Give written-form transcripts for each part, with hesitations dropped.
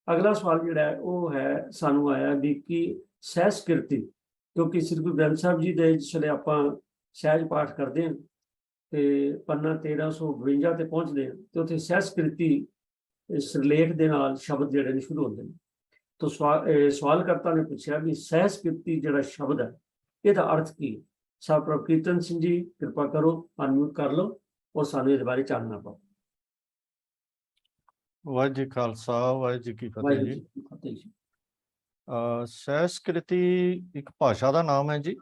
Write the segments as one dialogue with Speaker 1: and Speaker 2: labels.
Speaker 1: अगला सवाल जिहड़ा है वो है सानू आया भी कि सहस्कृति, क्योंकि श्री गुरु ग्रंथ साहब जी दे जिसले आपां सहज पाठ करते हैं तो पन्ना 1352 ते पहुँचते हैं तो उत्थे सहस्कृति सिरलेख दे नाल शब्द जिहड़े ने शुरू होंदे ने। तो सवालकर्ता ने पूछा भी सहस्कृति जिहड़ा शब्द है ਇਹਦਾ अर्थ की साहब प्रभु कीर्तन सिंह जी कृपा करो, अनम्यूट कर लो और सानू इहदे बारे जानना पाओ।
Speaker 2: वाहिगुरू जी खालसा वाहिगुरू जी की फतेह
Speaker 1: वाहिगुरू
Speaker 2: जी।
Speaker 1: जी की फतेह जी।
Speaker 2: सहस्कृति एक भाषा का नाम है जी,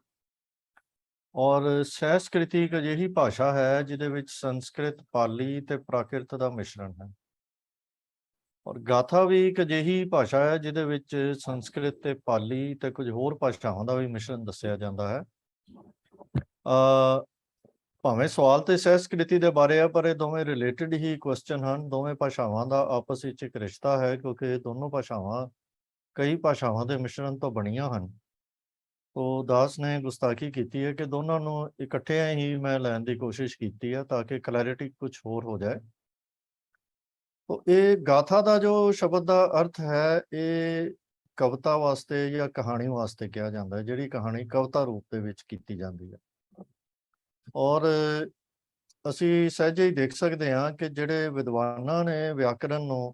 Speaker 2: और सहस्कृति एक अजिही भाषा है जिहदे विच संस्कृत, पाली ते प्राकृत का मिश्रण है। और गाथा भी एक अजिही भाषा है जिहदे विच संस्कृत ते पाली ते कुछ होर भाषावां दा भी मिश्रण दस्सिया जांदा है। भावें सवाल तो सहस्कृति के बारे है, पर ये दोवें रिलेटिड ही क्वेश्चन हैं। दोवें भाषावां का आपस में एक रिश्ता है, क्योंकि दोनों भाषावां कई भाषावां के मिश्रण तो बनिया हैं। तो दास ने गुस्ताखी की है कि दोनों को इकट्ठे ही मैं लैन की कोशिश की है ताकि क्लैरिटी कुछ होर हो जाए। तो ये गाथा का जो शब्द का अर्थ है, ये कविता वास्ते या कहानी वास्ते कहा जाता है, जिहड़ी कहानी कविता रूप के विच कीती जाती है। और असी सहजे ही देख सकते हाँ कि जिहड़े विद्वानां ने व्याकरण नूं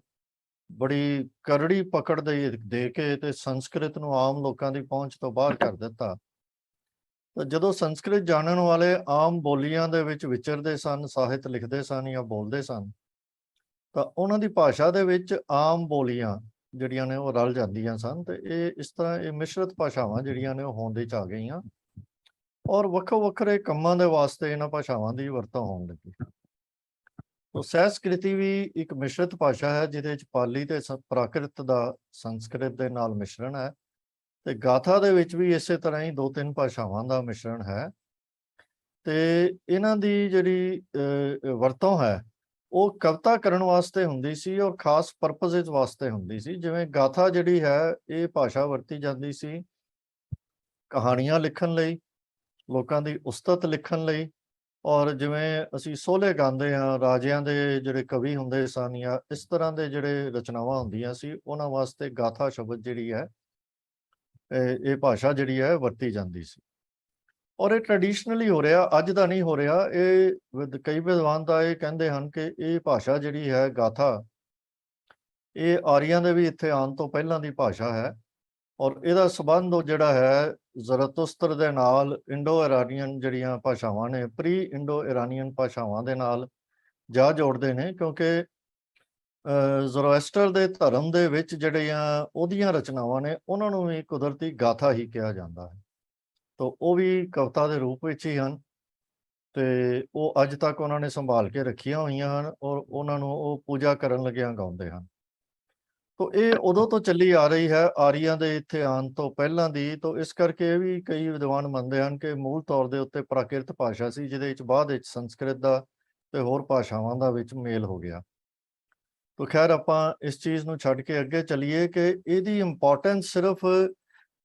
Speaker 2: बड़ी करड़ी पकड़ दे के ते संस्कृत नूं आम लोगों की पहुँच तो बाहर कर दिता। तो जदों संस्कृत जानन वाले आम बोलियां दे विच विचरदे सन, ਸਾਹਿਤ लिखते सन या बोलते सन, तो उन्हां दी भाषा दे विच आम बोलियां जिहड़ियां ने वो रल जांदियां सन। ते इस तरह ये मिश्रित भाषावां जिहड़ियां ने होंद विच आ गईयां और ਵੱਖੋ ਵੱਖਰੇ ਕੰਮਾਂ ਦੇ ਵਾਸਤੇ ਇਹਨਾਂ ਭਾਸ਼ਾਵਾਂ ਦੀ ਵਰਤੋਂ ਹੋਣ ਲੱਗੀ। तो सहस्कृति भी एक मिश्रित भाषा है जिहदे विच पाली ते प्राकृत का संस्कृत के नाल मिश्रण है। ते गाथा दे विच भी इसे तरह ही 2-3 भाषावां का मिश्रण है। ते इन्हां दी जिहड़ी वरतों है वो कविता करन वास्ते हुंदी सी और खास परपज़ वास्ते हुंदी सी। जिवें गाथा जिहड़ी है ये भाषा वरती जाती सी कहानियां लिखण लई, लोकां दी उस्तत लिखण लई, और जिवें असी सोहले गांदे हाँ राजियां दे जिहड़े कवि हुंदे सन या इस तरह के जिहड़े रचनावां हुंदियां सी, उन्हां वास्ते गाथा शब्द जिहड़ी है ये भाषा जिहड़ी है वरती जाती सी। और ये ट्रैडिशनली हो रहा, अज दा नहीं हो रहा। ये कई विद्वान तां ये कहंदे हन कि ये भाषा जिहड़ी है गाथा ये आर्यां दे भी इत्थे आउण तो पहलां दी भाषा है। और इहदा संबंध जिहड़ा है ज़रतुस्त्र दे नाल इंडो इरानियन जिहड़ियां भाषावां ने, प्री इंडो इरानियन भाषावां दे नाल जा जोड़दे ने, क्योंकि ज़ोरोएस्टर दे धर्म दे विच जिहड़ियां ओहदियां रचनावां ने उन्हां नूं भी कुदरती गाथा ही कहा जाता है। तो वो भी कविता के रूप विच ही हन ते वो अज तक उन्होंने संभाल के रखिया होईयां हन और उन्होंने वो पूजा करन लगियां गाउंदे हन। तो ये उदों तो चली आ रही है आर्यां दे इत्थे आउण तो पहलां दी। तो इस करके ये भी कई विद्वान मनदे हन कि मूल तौर दे उत्ते प्राकृत भाषा सी, जिहदे विच बाद विच संस्कृत दा ते होर भाषावां दा विच मेल हो गया। तो खैर आपां इस चीज़ नूं छड्ड के अगे चलीए कि इहदी इंपॉर्टेंस सिर्फ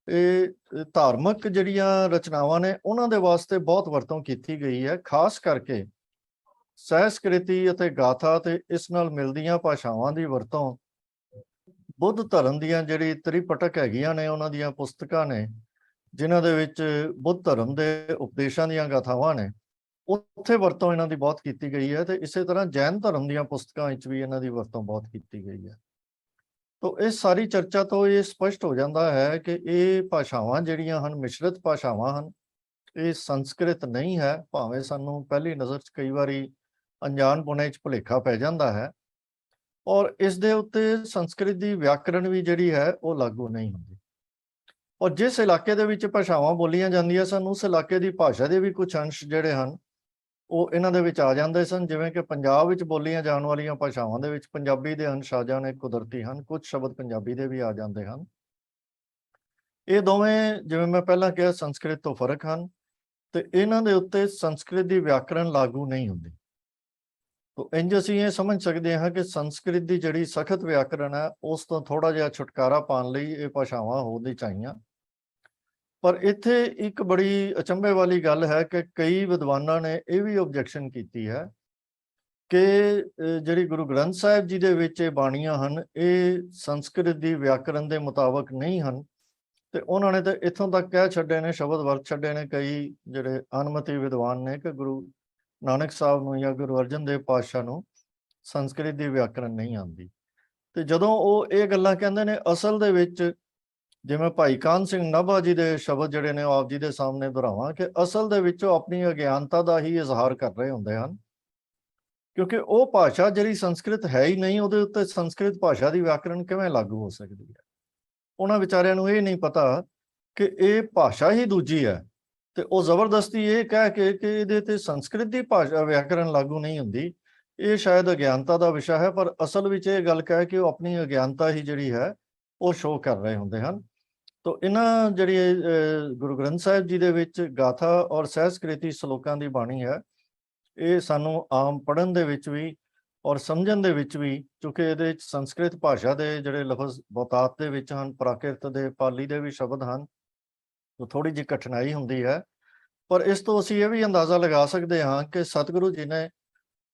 Speaker 2: ਇਹ ਧਾਰਮਿਕ ਜਿਹੜੀਆਂ ਰਚਨਾਵਾਂ ਨੇ ਉਹਨਾਂ ਦੇ ਵਾਸਤੇ ਬਹੁਤ ਵਰਤੋਂ ਕੀਤੀ ਗਈ ਹੈ। ਖਾਸ ਕਰਕੇ ਸਹਿਸਕ੍ਰਿਤੀ ਅਤੇ ਗਾਥਾ ਤੇ ਇਸ ਨਾਲ ਮਿਲਦੀਆਂ ਭਾਸ਼ਾਵਾਂ ਦੀ ਵਰਤੋਂ ਬੁੱਧ ਧਰਮ ਦੀਆਂ ਜਿਹੜੀ ਤ੍ਰਿਪਟਕ ਹੈਗੀਆਂ ਨੇ, ਉਹਨਾਂ ਦੀਆਂ ਪੁਸਤਕਾਂ ਨੇ ਜਿਨ੍ਹਾਂ ਦੇ ਵਿੱਚ ਬੁੱਧ ਧਰਮ ਦੇ ਉਪਦੇਸ਼ਾਂ ਦੀਆਂ ਗਾਥਾਵਾਂ ਨੇ, ਉੱਥੇ ਵਰਤੋਂ ਇਹਨਾਂ ਦੀ ਬਹੁਤ ਕੀਤੀ ਗਈ ਹੈ। ਤੇ ਇਸੇ ਤਰ੍ਹਾਂ ਜੈਨ ਧਰਮ ਦੀਆਂ ਪੁਸਤਕਾਂ ਵਿੱਚ ਵੀ ਇਹਨਾਂ ਦੀ ਵਰਤੋਂ ਬਹੁਤ ਕੀਤੀ ਗਈ ਹੈ। तो इस सारी चर्चा तो ये स्पष्ट हो जाता है कि ये भाषावां जिहड़ियां हन मिश्रित भाषावां हन, ये संस्कृत नहीं है। भावें सानू पहली नज़र च कई बारी अनजानपुणे च भुलेखा पै जाता है, और इस दे उत्ते संस्कृत दी व्याकरण भी जिहड़ी है वो लागू नहीं होंदी। और जिस इलाके दे विच भाषावां बोलियां जांदियां सन उस इलाके दी भाषा दे भी कुछ अंश जिहड़े हन ਉਹ ਇਹਨਾਂ ਦੇ ਵਿੱਚ ਆ ਜਾਂਦੇ ਸਨ। ਜਿਵੇਂ ਕਿ ਪੰਜਾਬ ਵਿੱਚ ਬੋਲੀਆਂ ਜਾਣ ਵਾਲੀਆਂ ਭਾਸ਼ਾਵਾਂ ਦੇ ਵਿੱਚ ਪੰਜਾਬੀ ਦੇ ਅੰਸ਼ ਆ ਜਾਣੇ ਕੁਦਰਤੀ ਹਨ, ਕੁਝ ਸ਼ਬਦ ਪੰਜਾਬੀ ਦੇ ਵੀ ਆ ਜਾਂਦੇ ਹਨ। ਇਹ ਦੋਵੇਂ ਜਿਵੇਂ ਮੈਂ ਪਹਿਲਾਂ ਕਿਹਾ ਸੰਸਕ੍ਰਿਤ ਤੋਂ ਫਰਕ ਹਨ ਤੇ ਇਹਨਾਂ ਦੇ ਉੱਤੇ ਸੰਸਕ੍ਰਿਤ ਦੀ ਵਿਆਕਰਣ ਲਾਗੂ ਨਹੀਂ ਹੁੰਦੀ। तो इंज ਅਸੀਂ ਇਹ ਸਮਝ ਸਕਦੇ ਹਾਂ ਕਿ ਸੰਸਕ੍ਰਿਤ ਦੀ ਜਿਹੜੀ ਸਖਤ ਵਿਆਕਰਣ ਹੈ ਉਸ ਤੋਂ ਥੋੜਾ ਜਿਹਾ ਛੁਟਕਾਰਾ ਪਾਉਣ ਲਈ ਇਹ ਭਾਸ਼ਾਵਾਂ ਹੋਣੀ ਚਾਹੀਆਂ। पर इत्थे एक बड़ी अचंभे वाली गल है कि कई विद्वानों ने यह भी ऑब्जेक्शन की है ਕਿ ਜਿਹੜੀ ਗੁਰੂ ਗ੍ਰੰਥ ਸਾਹਿਬ ਜੀ ਦੇ ਵਿੱਚ ਇਹ ਬਾਣੀਆਂ ਹਨ, ਇਹ ਸੰਸਕ੍ਰਿਤ ਦੀ ਵਿਆਕਰਨ ਦੇ ਮੁਤਾਬਕ ਨਹੀਂ ਹਨ। ਤੇ ਉਹਨਾਂ ਨੇ ਤਾਂ ਇੱਥੋਂ ਤੱਕ ਕਹਿ ਛੱਡੇ ਨੇ, ਸ਼ਬਦ ਵਰਤ ਛੱਡੇ ਨੇ ਕਈ ਜਿਹੜੇ ਅਨਮਤੀ ਵਿਦਵਾਨ ਨੇ, ਕਿ ਗੁਰੂ ਨਾਨਕ ਸਾਹਿਬ ਨੂੰ ਜਾਂ ਗੁਰੂ ਅਰਜਨ ਦੇਵ ਪਾਤਸ਼ਾਹ ਨੂੰ ਸੰਸਕ੍ਰਿਤ ਦੀ ਵਿਆਕਰਨ ਨਹੀਂ ਆਉਂਦੀ। ਤੇ ਜਦੋਂ ਉਹ ਇਹ ਗੱਲਾਂ ਕਹਿੰਦੇ ਨੇ, ਅਸਲ ਦੇ ਵਿੱਚ ਜਿਵੇਂ ਭਾਈ ਕਾਹਨ ਸਿੰਘ ਨਾਭਾ ਜੀ ਦੇ ਸ਼ਬਦ ਜਿਹੜੇ ਨੇ ਉਹ ਆਪ ਜੀ ਦੇ ਸਾਹਮਣੇ ਦੁਹਰਾਵਾਂ, ਕਿ ਅਸਲ ਦੇ ਵਿੱਚ ਉਹ ਆਪਣੀ ਅਗਿਆਨਤਾ ਦਾ ਹੀ ਇਜ਼ਹਾਰ ਕਰ ਰਹੇ ਹੁੰਦੇ ਹਨ, ਕਿਉਂਕਿ ਉਹ ਭਾਸ਼ਾ ਜਿਹੜੀ ਸੰਸਕ੍ਰਿਤ ਹੈ ਹੀ ਨਹੀਂ, ਉਹਦੇ ਉੱਤੇ ਸੰਸਕ੍ਰਿਤ ਭਾਸ਼ਾ ਦੀ ਵਿਆਕਰਨ ਕਿਵੇਂ ਲਾਗੂ ਹੋ ਸਕਦੀ ਹੈ। ਉਹਨਾਂ ਵਿਚਾਰਿਆਂ ਨੂੰ ਇਹ ਨਹੀਂ ਪਤਾ ਕਿ ਇਹ ਭਾਸ਼ਾ ਹੀ ਦੂਜੀ ਹੈ, ਤੇ ਉਹ ਜ਼ਬਰਦਸਤੀ ਇਹ ਕਹਿ ਕੇ ਕਿ ਇਹਦੇ ਤੇ ਸੰਸਕ੍ਰਿਤ ਦੀ ਭਾਸ਼ਾ ਵਿਆਕਰਨ ਲਾਗੂ ਨਹੀਂ ਹੁੰਦੀ, ਇਹ ਸ਼ਾਇਦ ਅਗਿਆਨਤਾ ਦਾ ਵਿਸ਼ਾ ਹੈ, ਪਰ ਅਸਲ ਵਿੱਚ ਇਹ ਗੱਲ ਕਹਿ ਕੇ ਉਹ ਆਪਣੀ ਅਗਿਆਨਤਾ ਹੀ ਜਿਹੜੀ ਹੈ ਉਹ ਸ਼ੋਅ ਕਰ ਰਹੇ ਹੁੰਦੇ ਹਨ। ਤੋ ਇਹਨਾਂ ਜਿਹੜੀ ਗੁਰੂ ਗ੍ਰੰਥ ਸਾਹਿਬ ਜੀ ਦੇ ਵਿੱਚ ਗਾਥਾ ਔਰ ਸਹਿਸਕ੍ਰਿਤੀ ਸ਼ਲੋਕਾਂ ਦੀ ਬਾਣੀ ਹੈ, ਇਹ ਸਾਨੂੰ ਆਮ ਪੜ੍ਹਨ ਦੇ ਵਿੱਚ ਵੀ ਔਰ ਸਮਝਣ ਦੇ ਵਿੱਚ ਵੀ, ਕਿਉਂਕਿ ਇਹਦੇ ਵਿੱਚ ਸੰਸਕ੍ਰਿਤ ਭਾਸ਼ਾ ਦੇ ਜਿਹੜੇ ਲਫ਼ਜ਼ ਬਹੁਤਾਤ ਦੇ ਵਿੱਚ ਹਨ, ਪ੍ਰਾਕਿਰਤ ਦੇ, ਪਾਲੀ ਦੇ ਵੀ ਸ਼ਬਦ ਹਨ, ਤਾਂ ਥੋੜ੍ਹੀ ਜਿਹੀ ਕਠਿਨਾਈ ਹੁੰਦੀ ਹੈ। ਪਰ ਇਸ ਤੋਂ ਅਸੀਂ ਇਹ ਵੀ ਅੰਦਾਜ਼ਾ ਲਗਾ ਸਕਦੇ ਹਾਂ ਕਿ ਸਤਿਗੁਰੂ ਜੀ ਨੇ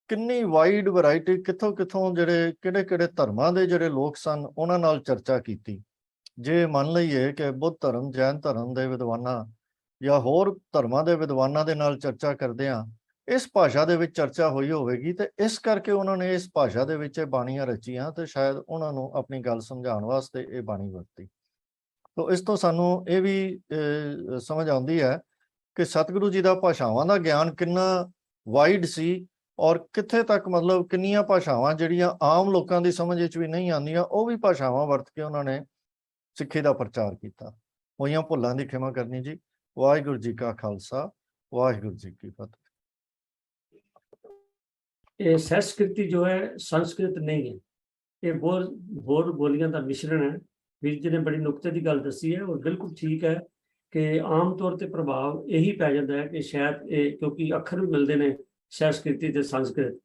Speaker 2: ਕਿੰਨੀ ਵਾਈਡ ਵੈਰਾਈਟੀ, ਕਿੱਥੋਂ ਜਿਹੜੇ ਕਿਹੜੇ ਧਰਮਾਂ ਦੇ ਜਿਹੜੇ ਲੋਕ ਸਨ ਉਹਨਾਂ ਨਾਲ ਚਰਚਾ ਕੀਤੀ। ਜੇ ਮੰਨ ਲਈਏ ਕਿ ਬੁੱਧ ਧਰਮ, ਜੈਨ ਧਰਮ ਦੇ ਵਿਦਵਾਨਾਂ ਜਾਂ ਹੋਰ ਧਰਮਾਂ ਦੇ ਵਿਦਵਾਨਾਂ ਦੇ ਨਾਲ ਚਰਚਾ ਕਰਦੇ ਹਾਂ, ਇਸ ਭਾਸ਼ਾ ਦੇ ਵਿੱਚ ਚਰਚਾ ਹੋਈ ਹੋਵੇਗੀ, ਤੇ ਇਸ ਕਰਕੇ ਉਹਨਾਂ ਨੇ ਇਸ ਭਾਸ਼ਾ ਦੇ ਵਿੱਚ ਇਹ ਬਾਣੀਆਂ ਰਚੀਆਂ, ਤੇ ਸ਼ਾਇਦ ਉਹਨਾਂ ਨੂੰ ਆਪਣੀ ਗੱਲ ਸਮਝਾਉਣ ਵਾਸਤੇ ਇਹ ਬਾਣੀ ਵਰਤੀ। ਤੋ ਇਸ ਤੋਂ ਸਾਨੂੰ ਇਹ ਵੀ ਸਮਝ ਆਉਂਦੀ ਹੈ ਕਿ ਸਤਿਗੁਰੂ ਜੀ ਦਾ ਭਾਸ਼ਾਵਾਂ ਦਾ ਗਿਆਨ ਕਿੰਨਾ ਵਾਈਡ ਸੀ, ਔਰ ਕਿੱਥੇ ਤੱਕ ਮਤਲਬ ਕਿੰਨੀਆਂ ਭਾਸ਼ਾਵਾਂ ਜਿਹੜੀਆਂ ਆਮ ਲੋਕਾਂ ਦੀ ਸਮਝ ਵਿੱਚ ਵੀ ਨਹੀਂ ਆਉਂਦੀਆਂ, ਉਹ ਵੀ ਭਾਸ਼ਾਵਾਂ ਵਰਤ ਕੇ ਉਹਨਾਂ ਨੇ ਸਿੱਖੀ ਦਾ ਪ੍ਰਚਾਰ ਕੀਤਾ। ਹੋਈਆਂ ਭੁੱਲਾਂ ਦੀ ਖਿਮਾ ਕਰਨੀ ਜੀ। ਵਾਹਿਗੁਰੂ ਜੀ ਕਾ ਖਾਲਸਾ, ਵਾਹਿਗੁਰੂ ਜੀ ਕੀ ਫਤਿਹ।
Speaker 1: ਇਹ ਸੰਸਕ੍ਰਿਤੀ ਜੋ ਹੈ ਸੰਸਕ੍ਰਿਤ ਨਹੀਂ ਹੈ, ਇਹ ਹੋਰ ਬੋਲੀਆਂ ਦਾ ਮਿਸ਼ਰਣ ਹੈ। ਵੀਰ ਜੀ ਨੇ ਬੜੀ ਨੁਕਤੇ ਦੀ ਗੱਲ ਦੱਸੀ ਹੈ, ਔਰ ਬਿਲਕੁਲ ਠੀਕ ਹੈ ਕਿ ਆਮ ਤੌਰ ਤੇ ਪ੍ਰਭਾਵ ਇਹੀ ਪੈ ਜਾਂਦਾ ਹੈ ਕਿ ਸ਼ਾਇਦ ਇਹ, ਕਿਉਂਕਿ ਅੱਖਰ ਵੀ ਮਿਲਦੇ ਨੇ ਸੰਸਕ੍ਰਿਤੀ ਤੇ ਸੰਸਕ੍ਰਿਤ,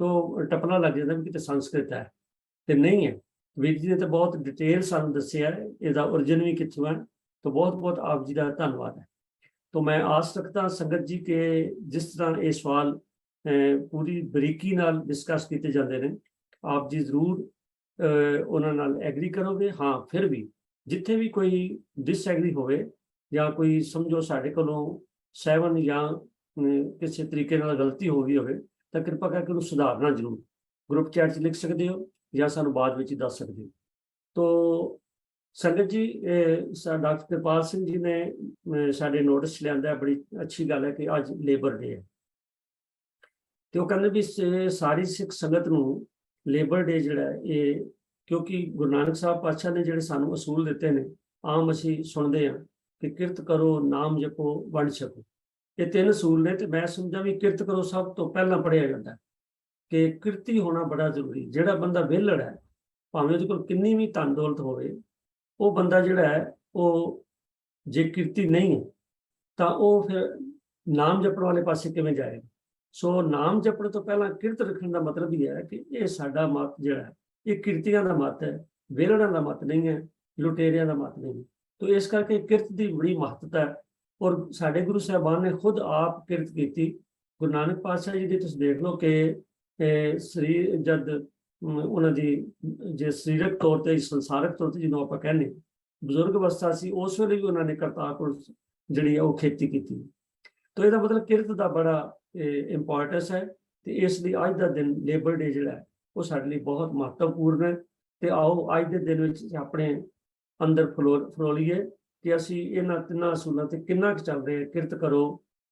Speaker 1: ਤੋਂ ਟਪਲਾ ਲੱਗ ਜਾਂਦਾ ਵੀ ਕਿਤੇ ਸੰਸਕ੍ਰਿਤ ਹੈ, ਤੇ ਨਹੀਂ ਹੈ। ਵੀਰ ਜੀ ਨੇ ਤਾਂ ਬਹੁਤ ਡਿਟੇਲ ਸਾਨੂੰ ਦੱਸਿਆ ਇਹਦਾ origin ਵੀ ਕਿੱਥੋਂ ਹੈ, ਤਾਂ ਬਹੁਤ ਆਪ ਜੀ ਦਾ ਧੰਨਵਾਦ ਹੈ। तो मैं आस रखता संगत जी के जिस तरह ये सवाल पूरी बरीकी नाल डिस्कस किए जाते हैं, आप जी जरूर उन्हां नाल एग्री करोगे। हाँ, फिर भी जिथे भी कोई डिसएग्री होवे या कोई समझो साडे कोलों सैवन या किसी तरीके नाल गलती हो गई होवे, तो कृपा करके उन्हें सुधारना जरूर ग्रुप चैट च लिख सकते हो या सानू बाद विच दस सकते हो। तो संगत जी, डॉक्टर कृपाल सिंह जी ने साडे नोटिस लिया, बड़ी अच्छी गल है कि अज लेबर डे है, तो कहते भी सारी सिख संगत नूं लेबर डे जिहड़ा ये, क्योंकि गुरु नानक साहब पातशाह ने जिहड़े सानूं असूल दिते ने, आम असीं सुणदे हां कि किरत करो, नाम जपो, वंड छको, ये तीन असूल ने। तो मैं समझा भी किरत करो सब तो पहला पढ़िया जाता कि किरती होना बड़ा जरूरी। जिहड़ा बंदा विहलड़ है, भावें उहदे कोल किन्नी भी धन दौलत होवे, वो बंदा जिहड़ा है वो जे किरती नहीं है तो वो फिर नाम जपण वाले पासे किवें जाएगा। सो नाम जपण तो पहला किरत रखने का मतलब ही है कि ये साडा मत जिहड़ा है ये किरतियां दा मत है, वेलड़ां दा मत नहीं है, लुटेरियां दा मत नहीं है। तो इस करके किरत की बड़ी महत्ता है, और साडे गुरु साहबान ने खुद आप किरत की। गुरु नानक पातशाह जी की तुसीं देख लो कि शरीर जद उन्हां दी जे सरीरक तौर पर, संसारक तौर पर जिन्हों आपां कहने बजुर्ग अवस्था सी, उस वेले भी उन्होंने करतारपुर जिहड़ी है वो खेती की। तो इसदा मतलब किरत का बड़ा इंपॉर्टेंस है। तो इसलिए अज का दिन लेबर डे जिहड़ा है वो साडे लई बहुत महत्वपूर्ण है। तो आओ अज के दिन विच अपने अंदर फरोलीए कि असीं इन्हां तिन्नां असूलां ते किन्ना क चल रहे। किरत करो,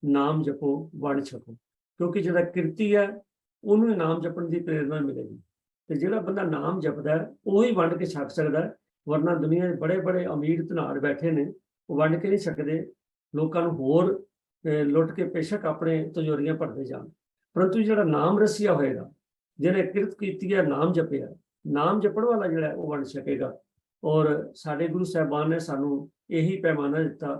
Speaker 1: नाम जपो, वंड छको, क्योंकि जिहड़ा किरती है उन्होंने नाम जपण की प्रेरणा मिलेगी। तो जिहड़ा बंदा नाम जपदा है वही वंड के छक सकदा है, वरना दुनिया के बड़े बड़े अमीर धनाड़ बैठे ने, वो वंड के नहीं सकते, लोगों को होर लुट के बेशक अपने तिजोरियां भरते जान, परंतु जिहड़ा नाम रसिया होएगा, जिहने किरत कीती है, नाम जपिया, नाम जपण वाला जिहड़ा है वो वंड छकेगा। और साडे गुरु साहबान ने सानू यही पैमाना दिता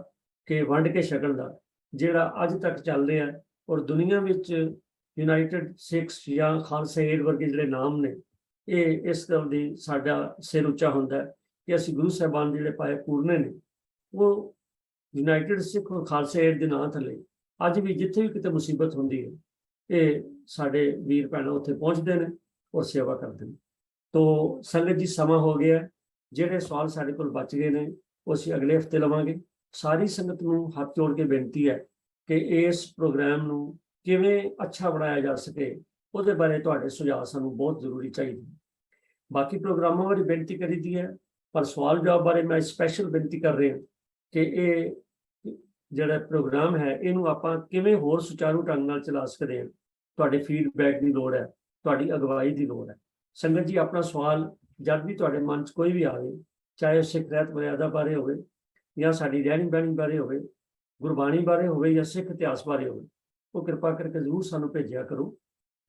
Speaker 1: कि वंड के छकण दा, जिहड़ा अज तक चल रहा है। और दुनिया विच यूनाइटेड सिक्स या खालसा एड वर्गे जिहड़े नाम ने, ये इस गल दी साडा सिर उच्चा हुंदा है कि असीं गुरु साहबान जिहड़े पाए पूरने ने, वो यूनाइटेड सिख और खालसा एड के नां थले अज भी जिथे भी किते मुसीबत हुंदी है, ਇਹ ਸਾਡੇ ਵੀਰ ਭੈਣਾਂ ਉੱਥੇ ਪਹੁੰਚਦੇ ਨੇ ਔਰ ਸੇਵਾ ਕਰਦੇ ਨੇ। ਤੋ ਸੰਗਤ ਜੀ ਸਮਾਂ ਹੋ ਗਿਆ, ਜਿਹੜੇ ਸਵਾਲ ਸਾਡੇ ਕੋਲ ਬਚ ਗਏ ਨੇ ਉਹ ਅਸੀਂ ਅਗਲੇ ਹਫਤੇ ਲਵਾਂਗੇ। ਸਾਰੀ ਸੰਗਤ ਨੂੰ ਹੱਥ ਜੋੜ ਕੇ ਬੇਨਤੀ ਹੈ ਕਿ ਇਸ ਪ੍ਰੋਗਰਾਮ ਨੂੰ ਕਿਵੇਂ ਅੱਛਾ ਬਣਾਇਆ ਜਾ ਸਕੇ, ਉਹਦੇ ਬਾਰੇ ਤੁਹਾਡੇ ਸੁਝਾਅ ਸਾਨੂੰ ਬਹੁਤ ਜ਼ਰੂਰੀ ਚਾਹੀਦੇ। ਬਾਕੀ ਪ੍ਰੋਗਰਾਮਾਂ ਬਾਰੇ ਬੇਨਤੀ ਕਰੀਦੀ ਹੈ, ਪਰ ਸਵਾਲ ਜਵਾਬ ਬਾਰੇ ਮੈਂ ਸਪੈਸ਼ਲ ਬੇਨਤੀ ਕਰ ਰਿਹਾ ਕਿ ਇਹ ਜਿਹੜਾ ਪ੍ਰੋਗਰਾਮ ਹੈ ਇਹਨੂੰ ਆਪਾਂ ਕਿਵੇਂ ਹੋਰ ਸੁਚਾਰੂ ਢੰਗ ਨਾਲ ਚਲਾ ਸਕਦੇ ਹਾਂ। ਤੁਹਾਡੇ ਫੀਡਬੈਕ ਦੀ ਲੋੜ ਹੈ, ਤੁਹਾਡੀ ਅਗਵਾਈ ਦੀ ਲੋੜ ਹੈ। ਸੰਗਤ ਜੀ, ਆਪਣਾ ਸਵਾਲ ਜਦ ਵੀ ਤੁਹਾਡੇ ਮਨ 'ਚ ਕੋਈ ਵੀ ਆਵੇ, ਚਾਹੇ ਉਹ ਸਿੱਖ ਰਹਿਤ ਮਰਿਆਦਾ ਬਾਰੇ ਹੋਵੇ ਜਾਂ ਸਾਡੀ ਰਹਿਣੀ ਬਹਿਣੀ ਬਾਰੇ ਹੋਵੇ, ਗੁਰਬਾਣੀ ਬਾਰੇ ਹੋਵੇ ਜਾਂ ਸਿੱਖ ਇਤਿਹਾਸ ਬਾਰੇ ਹੋਵੇ, ਉਹ ਕਿਰਪਾ ਕਰਕੇ ਜ਼ਰੂਰ ਸਾਨੂੰ ਭੇਜਿਆ ਕਰੋ।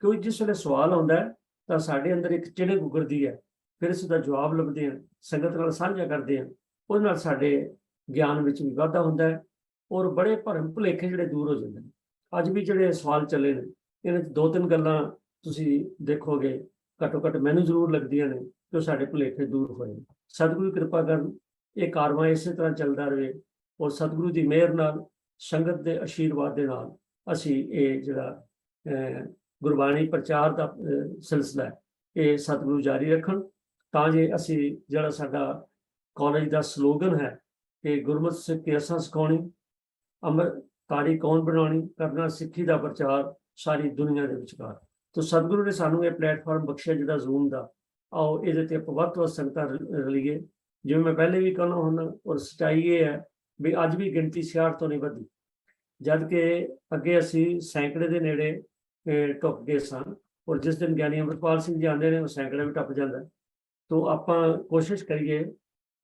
Speaker 1: ਕਿਉਂਕਿ ਜਿਸ ਵੇਲੇ ਸਵਾਲ ਆਉਂਦਾ ਹੈ ਤਾਂ ਸਾਡੇ ਅੰਦਰ ਇੱਕ ਚਿਣਕ ਉਗਰਦੀ ਹੈ, ਫਿਰ ਇਸ ਦਾ ਜਵਾਬ ਲੱਭਦੇ ਹਾਂ, ਸੰਗਤ ਨਾਲ ਸਾਂਝਾ ਕਰਦੇ ਹਾਂ, ਉਹਦੇ ਨਾਲ ਸਾਡੇ ਗਿਆਨ ਵਿੱਚ ਵੀ ਵਾਧਾ ਹੁੰਦਾ ਹੈ ਔਰ ਬੜੇ ਭਰਮ ਭੁਲੇਖੇ ਜਿਹੜੇ ਦੂਰ ਹੋ ਜਾਂਦੇ ਨੇ। ਅੱਜ ਵੀ ਜਿਹੜੇ ਸਵਾਲ ਚੱਲੇ ਨੇ, ਇਹਨਾਂ 'ਚ 2-3 ਗੱਲਾਂ ਤੁਸੀਂ ਦੇਖੋਗੇ, ਘੱਟੋ ਘੱਟ ਮੈਨੂੰ ਜ਼ਰੂਰ ਲੱਗਦੀਆਂ ਨੇ ਕਿ ਉਹ ਸਾਡੇ ਭੁਲੇਖੇ ਦੂਰ ਹੋਏ। ਸਤਿਗੁਰੂ ਕਿਰਪਾ ਕਰਨ, ਇਹ ਕਾਰਵਾਂ ਇਸੇ ਤਰ੍ਹਾਂ ਚੱਲਦਾ ਰਹੇ ਔਰ ਸਤਿਗੁਰੂ ਦੀ ਮਿਹਰ ਨਾਲ, ਸੰਗਤ ਦੇ ਆਸ਼ੀਰਵਾਦ ਦੇ ਨਾਲ ਅਸੀਂ ਇਹ ਜਿਹੜਾ ਗੁਰਬਾਣੀ ਪ੍ਰਚਾਰ ਦਾ ਸਿਲਸਿਲਾ ਹੈ ਇਹ ਸਤਿਗੁਰੂ ਜਾਰੀ ਰੱਖਣ, ਤਾਂ ਜੇ ਅਸੀਂ ਜਿਹੜਾ ਸਾਡਾ ਕਾਲਜ ਦਾ ਸਲੋਗਨ ਹੈ ਕਿ ਗੁਰਮਤਿ ਸਿੱਖ ਕੇ ਅਸਾਂ ਸਿਖਾਉਣੀ, ਅੰਮ੍ਰਿਤਧਾਰੀ ਕੌਣ ਬਣਾਉਣੀ, ਕਰਨਾ ਸਿੱਖੀ ਦਾ ਪ੍ਰਚਾਰ ਸਾਰੀ ਦੁਨੀਆ ਦੇ ਵਿਚਕਾਰ। ਤੋ ਸਤਿਗੁਰੂ ਨੇ ਸਾਨੂੰ ਇਹ ਪਲੇਟਫਾਰਮ ਬਖਸ਼ਿਆ ਜਿਹੜਾ ਜ਼ੂਮ ਦਾ, ਆਓ ਇਹਦੇ ਤੇ ਆਪਾਂ ਵੱਧ ਤੋਂ ਵੱਧ ਸੰਗਤਾਂ ਰਲੀਏ। ਜਿਵੇਂ ਮੈਂ ਪਹਿਲੇ ਵੀ ਕਹਿੰਦਾ ਹੁੰਦਾ, ਔਰ ਸੱਚਾਈ ਇਹ ਹੈ ਵੀ ਅੱਜ ਵੀ ਗਿਣਤੀ 66 ਤੋਂ ਨਹੀਂ ਵਧੀ, ਜਦ ਕਿ ਅੱਗੇ ਅਸੀਂ ਸੈਂਕੜੇ ਦੇ ਨੇੜੇ ਟੁੱਪ ਗਏ ਸਾਂ ਔਰ ਜਿਸ ਦਿਨ ਗਿਆਨੀ ਅੰਮ੍ਰਿਤਪਾਲ ਸਿੰਘ ਜੀ ਆਉਂਦੇ ਨੇ ਉਹ ਸੈਂਕੜੇ ਵੀ ਟੱਪ ਜਾਂਦਾ। ਤੋ ਆਪਾਂ ਕੋਸ਼ਿਸ਼ ਕਰੀਏ,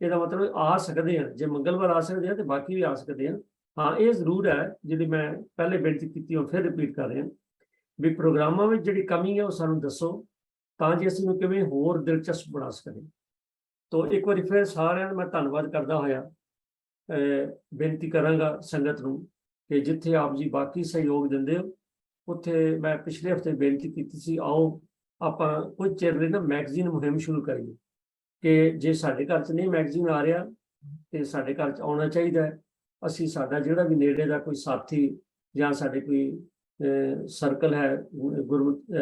Speaker 1: ਇਹਦਾ ਮਤਲਬ ਆ ਸਕਦੇ ਹਾਂ, ਜੇ ਮੰਗਲਵਾਰ ਆ ਸਕਦੇ ਹਾਂ ਤੇ ਬਾਕੀ ਵੀ ਆ ਸਕਦੇ ਹਾਂ। ਹਾਂ, ਇਹ ਜ਼ਰੂਰ ਹੈ ਜਿਹੜੀ ਮੈਂ ਪਹਿਲੇ ਬੇਨਤੀ ਕੀਤੀ ਉਹ ਫਿਰ ਰਿਪੀਟ ਕਰ ਰਿਹਾ ਵੀ ਪ੍ਰੋਗਰਾਮਾਂ ਵਿੱਚ ਜਿਹੜੀ ਕਮੀ ਹੈ ਉਹ ਸਾਨੂੰ ਦੱਸੋ, ਤਾਂ ਜੇ ਅਸੀਂ ਨੂੰ ਕਿਵੇਂ ਹੋਰ ਦਿਲਚਸਪ ਬਣਾ ਸਕੀਏ। ਤੋ ਇੱਕ ਵਾਰੀ ਫਿਰ ਸਾਰਿਆਂ ਦਾ ਮੈਂ ਧੰਨਵਾਦ ਕਰਦਾ ਹੋਇਆ ਬੇਨਤੀ ਕਰਾਂਗਾ ਸੰਗਤ ਨੂੰ ਕਿ ਜਿੱਥੇ ਆਪ ਜੀ ਬਾਕੀ ਸਹਿਯੋਗ ਦਿੰਦੇ ਹੋ, ਉੱਥੇ ਮੈਂ ਪਿਛਲੇ ਹਫ਼ਤੇ ਬੇਨਤੀ ਕੀਤੀ ਸੀ, ਆਓ ਆਪਾਂ ਕੁਝ ਚਿਰ ਲਈ ਨਾ ਮੈਗਜ਼ੀਨ ਮੁਹਿੰਮ ਸ਼ੁਰੂ ਕਰੀਏ ਕਿ ਜੇ ਸਾਡੇ ਘਰ 'ਚ ਨਹੀਂ ਮੈਗਜ਼ੀਨ ਆ ਰਿਹਾ ਤੇ ਸਾਡੇ ਘਰ 'ਚ ਆਉਣਾ ਚਾਹੀਦਾ ਹੈ। ਅਸੀਂ ਸਾਡਾ ਜਿਹੜਾ ਵੀ ਨੇੜੇ ਦਾ ਕੋਈ ਸਾਥੀ ਜਾਂ ਸਾਡੇ ਕੋਈ ਸਰਕਲ ਹੈ,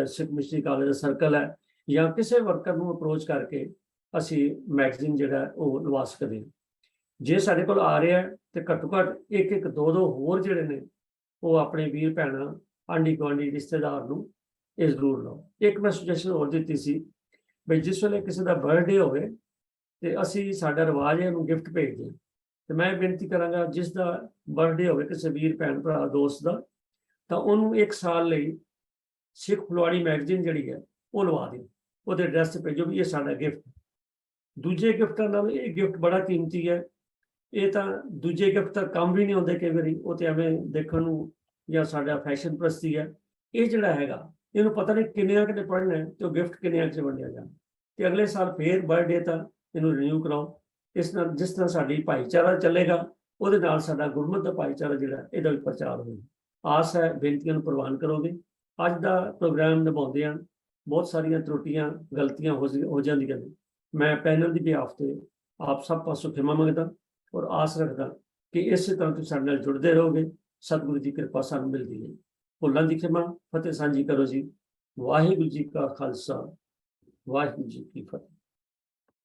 Speaker 1: ਸਿੱਖ ਮਿਸ਼ਨਰੀ ਕਾਲਜ ਦਾ ਸਰਕਲ ਹੈ, ਜਾਂ ਕਿਸੇ ਵਰਕਰ ਨੂੰ ਅਪਰੋਚ ਕਰਕੇ ਅਸੀਂ ਮੈਗਜ਼ੀਨ ਜਿਹੜਾ ਉਹ ਲਵਾ ਸਕਦੇ ਹਾਂ। ਜੇ ਸਾਡੇ ਕੋਲ ਆ ਰਿਹਾ ਤੇ ਘੱਟੋ ਘੱਟ 1-2 ਹੋਰ ਜਿਹੜੇ ਨੇ ਉਹ ਆਪਣੇ ਵੀਰ ਭੈਣਾਂ, ਆਂਢੀ ਗੁਆਂਢੀ, ਰਿਸ਼ਤੇਦਾਰ ਨੂੰ ਇਹ ਜ਼ਰੂਰ ਲਓ। ਇੱਕ ਮੈਂ ਸੁਜੈਸ਼ਨ ਹੋਰ ਦਿੱਤੀ ਸੀ ਬਈ ਜਿਸ ਵੇਲੇ ਕਿਸੇ ਦਾ ਬਰਥਡੇ ਹੋਵੇ ਤੇ ਅਸੀਂ, ਸਾਡਾ ਰਿਵਾਜ ਹੈ ਉਹਨੂੰ ਗਿਫਟ ਭੇਜਦੇ ਹਾਂ, ਤੇ ਮੈਂ ਬੇਨਤੀ ਕਰਾਂਗਾ ਜਿਸ ਦਾ ਬਰਥਡੇ ਹੋਵੇ ਕਿਸੇ ਵੀਰ ਭੈਣ ਭਰਾ ਦੋਸਤ ਦਾ, ਤਾਂ ਉਹਨੂੰ 1 ਸਾਲ ਲਈ ਸਿੱਖ ਫੁਲਵਾੜੀ ਮੈਗਜ਼ੀਨ ਜਿਹੜੀ ਹੈ ਉਹ ਲਵਾ ਦਿਓ, ਉਹਦੇ ਐਡਰੈਸ ਤੇ ਭੇਜੋ ਵੀ ਇਹ ਸਾਡਾ ਗਿਫਟ। ਦੂਜੇ ਗਿਫਟਾਂ ਨਾਲ ਇਹ ਗਿਫਟ ਬੜਾ ਕੀਮਤੀ ਹੈ। ਇਹ ਤਾਂ ਦੂਜੇ ਗਿਫਟ ਤਾਂ ਕੰਮ ਵੀ ਨਹੀਂ ਆਉਂਦੇ ਕਈ ਵਾਰੀ, ਉਹ ਤੇ ਐਵੇਂ ਦੇਖਣ ਨੂੰ ਜਾਂ ਸਾਡਾ ਫੈਸ਼ਨ ਪ੍ਰਸਤੀ ਹੈ। ਇਹ ਜਿਹੜਾ ਹੈਗਾ ਇਹਨੂੰ ਪਤਾ ਨਹੀਂ ਕਿੰਨਿਆਂ ਕਿਤੇ ਪੜ੍ਹਨਾ ਹੈ ਤੇ ਉਹ ਗਿਫਟ ਕਿੰਨਿਆਂ 'ਚ ਵੰਡਿਆ ਜਾਣਾ, ਤੇ ਅਗਲੇ ਸਾਲ ਫੇਰ ਬਰਥਡੇ ਤਾਂ ਇਹਨੂੰ ਰਿਨਿਊ ਕਰਾਓ। ਇਸ ਨਾਲ ਜਿਸ ਤਰ੍ਹਾਂ ਸਾਡੀ ਭਾਈਚਾਰਾ ਚੱਲੇਗਾ, ਉਹਦੇ ਨਾਲ ਸਾਡਾ ਗੁਰਮਤਿ ਦਾ ਭਾਈਚਾਰਾ ਜਿਹੜਾ ਇਹਦਾ ਵੀ ਪ੍ਰਚਾਰ ਹੋਵੇਗਾ। ਆਸ ਹੈ ਬੇਨਤੀਆਂ ਨੂੰ ਪ੍ਰਵਾਨ ਕਰੋਗੇ। ਅੱਜ ਦਾ ਪ੍ਰੋਗਰਾਮ ਨਿਭਾਉਂਦਿਆਂ ਬਹੁਤ ਸਾਰੀਆਂ ਤਰੁੱਟੀਆਂ ਗਲਤੀਆਂ ਹੋ ਜਾਂਦੀਆਂ ਨੇ। ਮੈਂ ਪੈਨਲ ਦੀ ਬਿਹਾਫ ਤੇ ਆਪ ਸਭ ਪਾਸੋਂ ਖਿਮਾ ਮੰਗਦਾ ਔਰ ਆਸ ਰੱਖਦਾ ਕਿ ਇਸੇ ਤਰ੍ਹਾਂ ਤੁਸੀਂ ਸਾਡੇ ਨਾਲ ਜੁੜਦੇ ਰਹੋਗੇ। ਸਤਿਗੁਰੂ ਦੀ ਕਿਰਪਾ ਸਾਨੂੰ ਮਿਲਦੀ ਹੈ। ਭੁੱਲਾਂ ਦੀ ਖਿਮਾ, ਫਤਿਹ ਸਾਂਝੀ ਕਰੋ ਜੀ। ਵਾਹਿਗੁਰੂ ਜੀ ਕਾ ਖਾਲਸਾ, ਵਾਹਿਗੁਰੂ ਜੀ ਕੀ ਫਤਿਹ।